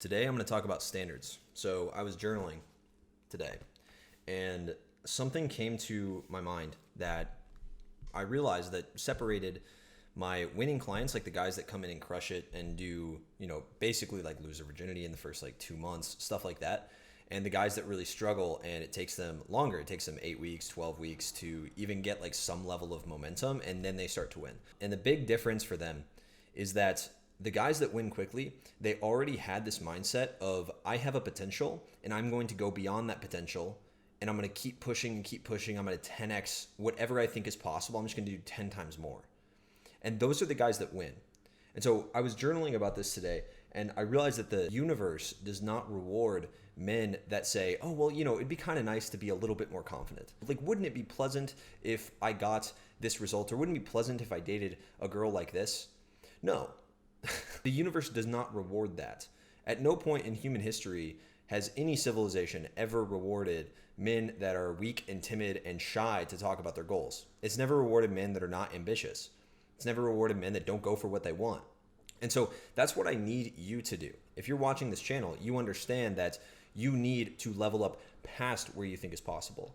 Today I'm going to talk about standards. So I was journaling today and something came to my mind that I realized that separated my winning clients, like the guys that come in and crush it and do, basically like lose their virginity in the first like 2 months, stuff like that. And the guys that really struggle and it takes them longer. It takes them 8 weeks, 12 weeks to even get like some level of momentum and then they start to win. And the big difference for them is that the guys that win quickly, they already had this mindset of I have a potential and I'm going to go beyond that potential and I'm going to keep pushing and keep pushing. I'm going to 10x whatever I think is possible. I'm just going to do 10 times more. And those are the guys that win. And so I was journaling about this today and I realized that the universe does not reward men that say, oh, well, it'd be kind of nice to be a little bit more confident. Like, wouldn't it be pleasant if I got this result? Or wouldn't it be pleasant if I dated a girl like this? No. The universe does not reward that. At no point in human history has any civilization ever rewarded men that are weak and timid and shy to talk about their goals. It's never rewarded men that are not ambitious. It's never rewarded men that don't go for what they want. And so that's what I need you to do. If you're watching this channel, you understand that you need to level up past where you think is possible.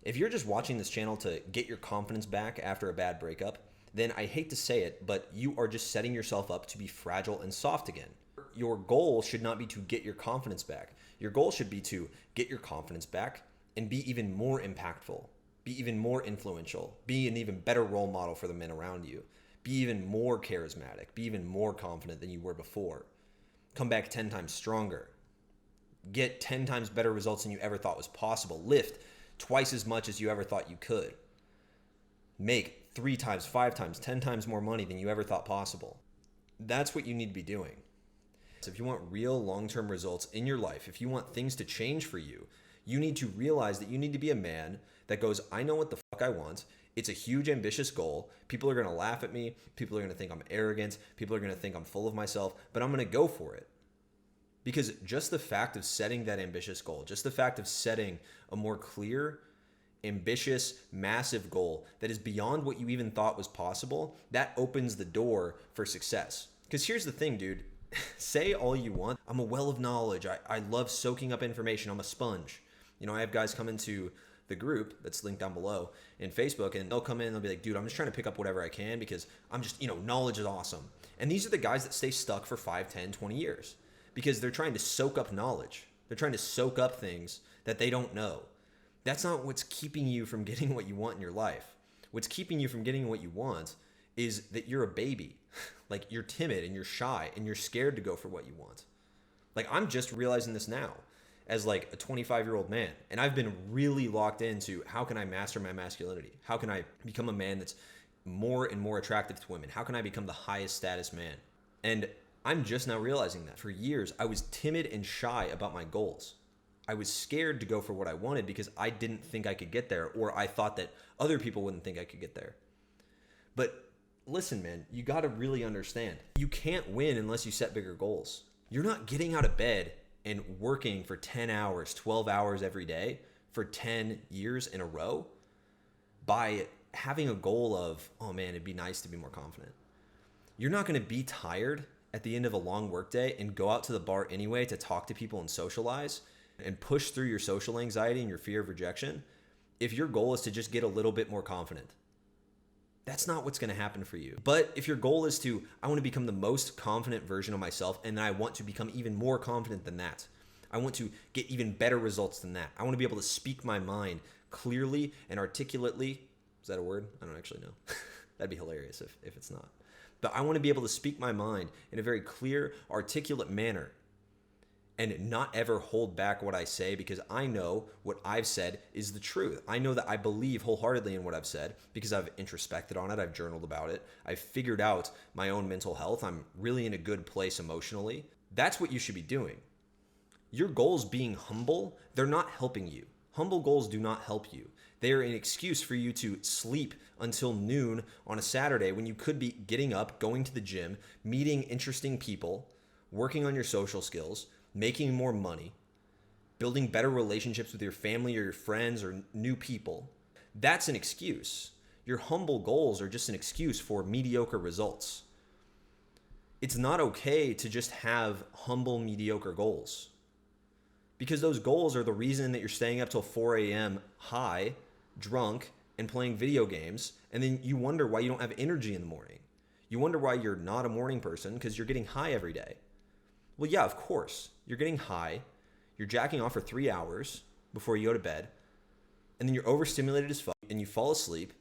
If you're just watching this channel to get your confidence back after a bad breakup, then I hate to say it, but you are just setting yourself up to be fragile and soft again. Your goal should not be to get your confidence back. Your goal should be to get your confidence back and be even more impactful, be even more influential, be an even better role model for the men around you, be even more charismatic, be even more confident than you were before. Come back 10 times stronger. Get 10 times better results than you ever thought was possible. Lift twice as much as you ever thought you could. Make 3 times, 5 times, 10 times more money than you ever thought possible. That's what you need to be doing. So if you want real long-term results in your life, if you want things to change for you, you need to realize that you need to be a man that goes, I know what the fuck I want. It's a huge, ambitious goal. People are going to laugh at me. People are going to think I'm arrogant. People are going to think I'm full of myself, but I'm going to go for it. Because just the fact of setting that ambitious goal, just the fact of setting a more clear, ambitious, massive goal that is beyond what you even thought was possible, that opens the door for success. Because here's the thing, dude. Say all you want. I'm a well of knowledge. I love soaking up information. I'm a sponge. I have guys come into the group that's linked down below in Facebook and they'll come in and they'll be like, dude, I'm just trying to pick up whatever I can because I'm just, knowledge is awesome. And these are the guys that stay stuck for 5, 10, 20 years because they're trying to soak up knowledge. They're trying to soak up things that they don't know. That's not what's keeping you from getting what you want in your life. What's keeping you from getting what you want is that you're a baby. Like, you're timid and you're shy and you're scared to go for what you want. Like, I'm just realizing this now as like a 25-year-old man. And I've been really locked into how can I master my masculinity? How can I become a man that's more and more attractive to women? How can I become the highest status man? And I'm just now realizing that. For years, I was timid and shy about my goals. I was scared to go for what I wanted because I didn't think I could get there, or I thought that other people wouldn't think I could get there. But listen, man, you got to really understand. You can't win unless you set bigger goals. You're not getting out of bed and working for 10 hours, 12 hours every day for 10 years in a row by having a goal of, oh man, it'd be nice to be more confident. You're not going to be tired at the end of a long workday and go out to the bar anyway to talk to people and socialize and push through your social anxiety and your fear of rejection if your goal is to just get a little bit more confident. That's not what's going to happen for you. But if your goal is to, I want to become the most confident version of myself and I want to become even more confident than that. I want to get even better results than that. I want to be able to speak my mind clearly and articulately. Is that a word? I don't actually know. That'd be hilarious if it's not. But I want to be able to speak my mind in a very clear, articulate manner and not ever hold back what I say because I know what I've said is the truth. I know that I believe wholeheartedly in what I've said because I've introspected on it. I've journaled about it. I've figured out my own mental health. I'm really in a good place emotionally. That's what you should be doing. Your goals being humble, they're not helping you. Humble goals do not help you. They are an excuse for you to sleep until noon on a Saturday when you could be getting up, going to the gym, meeting interesting people, working on your social skills, making more money, building better relationships with your family or your friends or new people. That's an excuse. Your humble goals are just an excuse for mediocre results. it's not okay to just have humble, mediocre goals. Because those goals are the reason that you're staying up till 4 a.m. high, drunk, and playing video games. And then you wonder why you don't have energy in the morning. You wonder why you're not a morning person because you're getting high every day. Well, yeah, of course. You're getting high. You're jacking off for 3 hours before you go to bed. And then you're overstimulated as fuck and you fall asleep.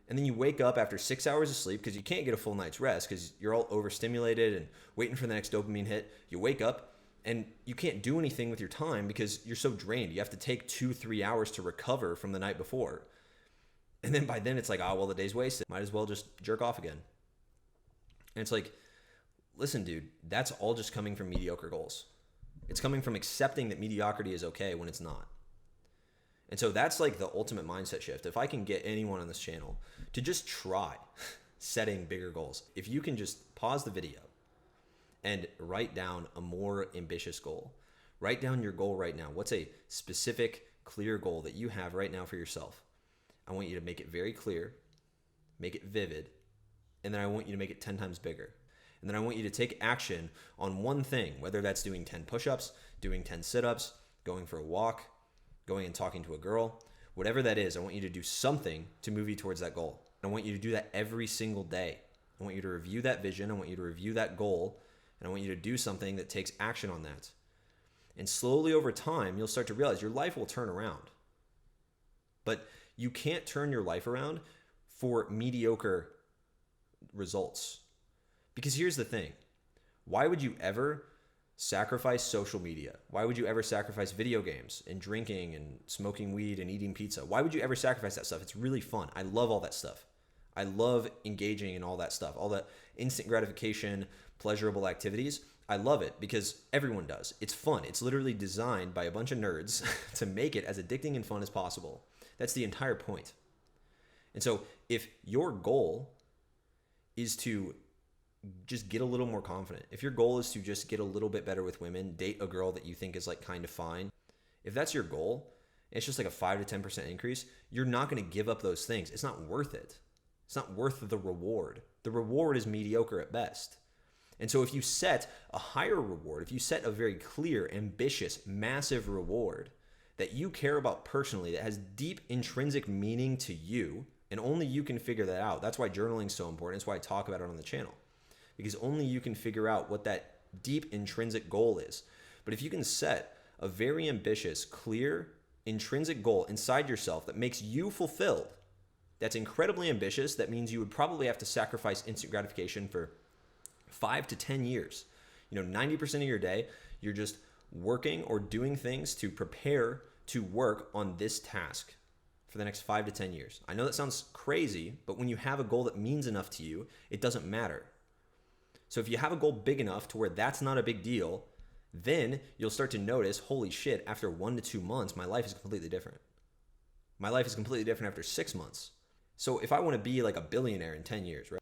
And then you wake up after 6 hours of sleep because you can't get a full night's rest because you're all overstimulated and waiting for the next dopamine hit. You wake up and you can't do anything with your time because you're so drained. You have to take 2-3 hours to recover from the night before. And then by then it's like, oh, well, the day's wasted. Might as well just jerk off again. And it's like, listen, dude, that's all just coming from mediocre goals. It's coming from accepting that mediocrity is okay when it's not. And so that's like the ultimate mindset shift. If I can get anyone on this channel to just try setting bigger goals, if you can just pause the video and write down a more ambitious goal, write down your goal right now. What's a specific, clear goal that you have right now for yourself? I want you to make it very clear, make it vivid, and then I want you to make it 10 times bigger. And then I want you to take action on one thing, whether that's doing 10 push-ups, doing 10 sit-ups, going for a walk, going and talking to a girl, whatever that is. I want you to do something to move you towards that goal. I want you to do that every single day. I want you to review that vision. I want you to review that goal. And I want you to do something that takes action on that. And slowly over time, you'll start to realize your life will turn around. But you can't turn your life around for mediocre results. Because here's the thing. Why would you ever sacrifice social media? Why would you ever sacrifice video games and drinking and smoking weed and eating pizza? Why would you ever sacrifice that stuff? It's really fun. I love all that stuff. I love engaging in all that stuff, all that instant gratification, pleasurable activities. I love it because everyone does. It's fun. It's literally designed by a bunch of nerds to make it as addicting and fun as possible. That's the entire point. And so if your goal is to just get a little more confident, if your goal is to just get a little bit better with women, date a girl that you think is like kind of fine, if that's your goal, it's just like a 5 to 10% increase, you're not going to give up those things. It's not worth it. It's not worth the reward. The reward is mediocre at best. And so if you set a higher reward, if you set a very clear, ambitious, massive reward that you care about personally, that has deep intrinsic meaning to you, and only you can figure that out. That's why journaling is so important. It's why I talk about it on the channel. Because only you can figure out what that deep intrinsic goal is. But if you can set a very ambitious, clear, intrinsic goal inside yourself that makes you fulfilled, that's incredibly ambitious, that means you would probably have to sacrifice instant gratification for 5 to 10 years. 90% of your day, you're just working or doing things to prepare to work on this task for the next 5 to 10 years. I know that sounds crazy, but when you have a goal that means enough to you, it doesn't matter. So if you have a goal big enough to where that's not a big deal, then you'll start to notice, holy shit, after 1 to 2 months, my life is completely different. My life is completely different after 6 months. So if I want to be like a billionaire in 10 years, right?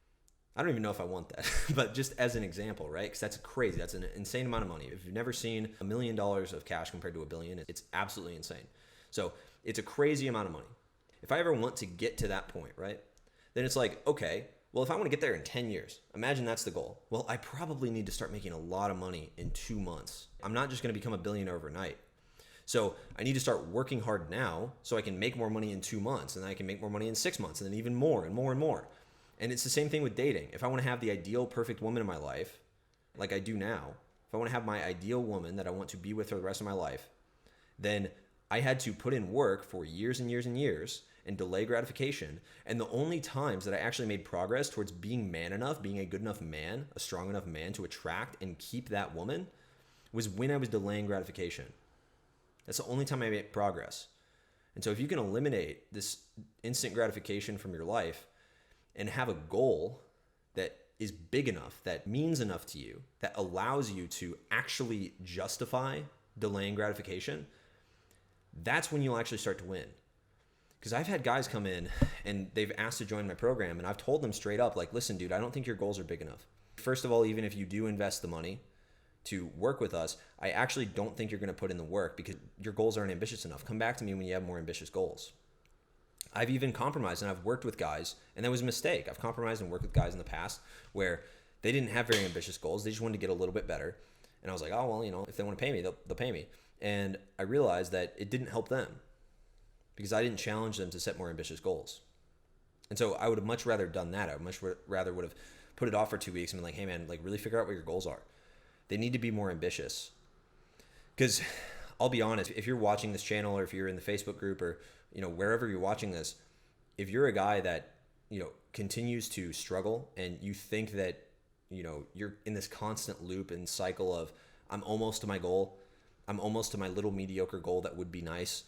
I don't even know if I want that, but just as an example, right? Because that's crazy. That's an insane amount of money. If you've never seen $1 million of cash compared to $1 billion, it's absolutely insane. So it's a crazy amount of money. If I ever want to get to that point, right? Then it's like, okay, well, if I want to get there in 10 years, imagine that's the goal. Well, I probably need to start making a lot of money in 2 months. I'm not just going to become a billionaire overnight. So I need to start working hard now so I can make more money in 2 months, and then I can make more money in 6 months, and then even more and more and more. And it's the same thing with dating. If I want to have the ideal perfect woman in my life, like I do now, if I want to have my ideal woman that I want to be with for the rest of my life, then I had to put in work for years and years and years and delay gratification. And the only times that I actually made progress towards being man enough, being a good enough man, a strong enough man to attract and keep that woman was when I was delaying gratification. That's the only time I made progress. And so if you can eliminate this instant gratification from your life and have a goal that is big enough, that means enough to you, that allows you to actually justify delaying gratification, that's when you'll actually start to win. Because I've had guys come in and they've asked to join my program, and I've told them straight up, like, listen, dude, I don't think your goals are big enough. First of all, even if you do invest the money to work with us, I actually don't think you're going to put in the work because your goals aren't ambitious enough. Come back to me when you have more ambitious goals. I've even compromised, and I've worked with guys, and that was a mistake. I've compromised and worked with guys in the past where They didn't have very ambitious goals. They just wanted to get a little bit better. And I was like, oh, well, if they want to pay me, they'll pay me. And I realized that it didn't help them because I didn't challenge them to set more ambitious goals. And so I would have much rather done that. I would much rather would have put it off for 2 weeks and been like, hey man, like really figure out what your goals are. They need to be more ambitious. Because I'll be honest, if you're watching this channel or if you're in the Facebook group or, wherever you're watching this, if you're a guy that, continues to struggle and you think that, you're in this constant loop and cycle of I'm almost to my goal. I'm almost to my little mediocre goal that would be nice.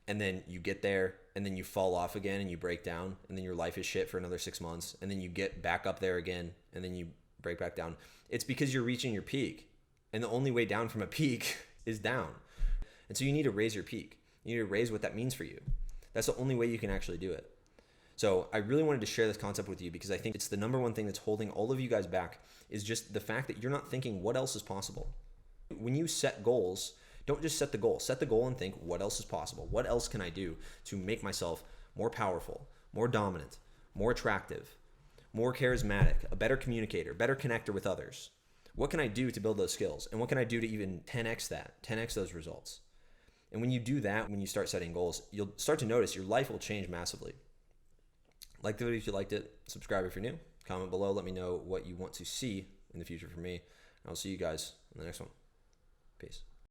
And then you get there and then you fall off again and you break down and then your life is shit for another 6 months. And then you get back up there again and then you break back down. It's because you're reaching your peak. And the only way down from a peak is down. And so you need to raise your peak. You need to raise what that means for you. That's the only way you can actually do it. So I really wanted to share this concept with you because I think it's the number one thing that's holding all of you guys back is just the fact that you're not thinking what else is possible. When you set goals, don't just set the goal. Set the goal and think what else is possible. What else can I do to make myself more powerful, more dominant, more attractive, more charismatic, a better communicator, better connector with others? What can I do to build those skills? And what can I do to even 10x that, 10x those results? And when you do that, when you start setting goals, you'll start to notice your life will change massively. Like the video if you liked it, subscribe if you're new, comment below, let me know what you want to see in the future from me. And I'll see you guys in the next one. Peace.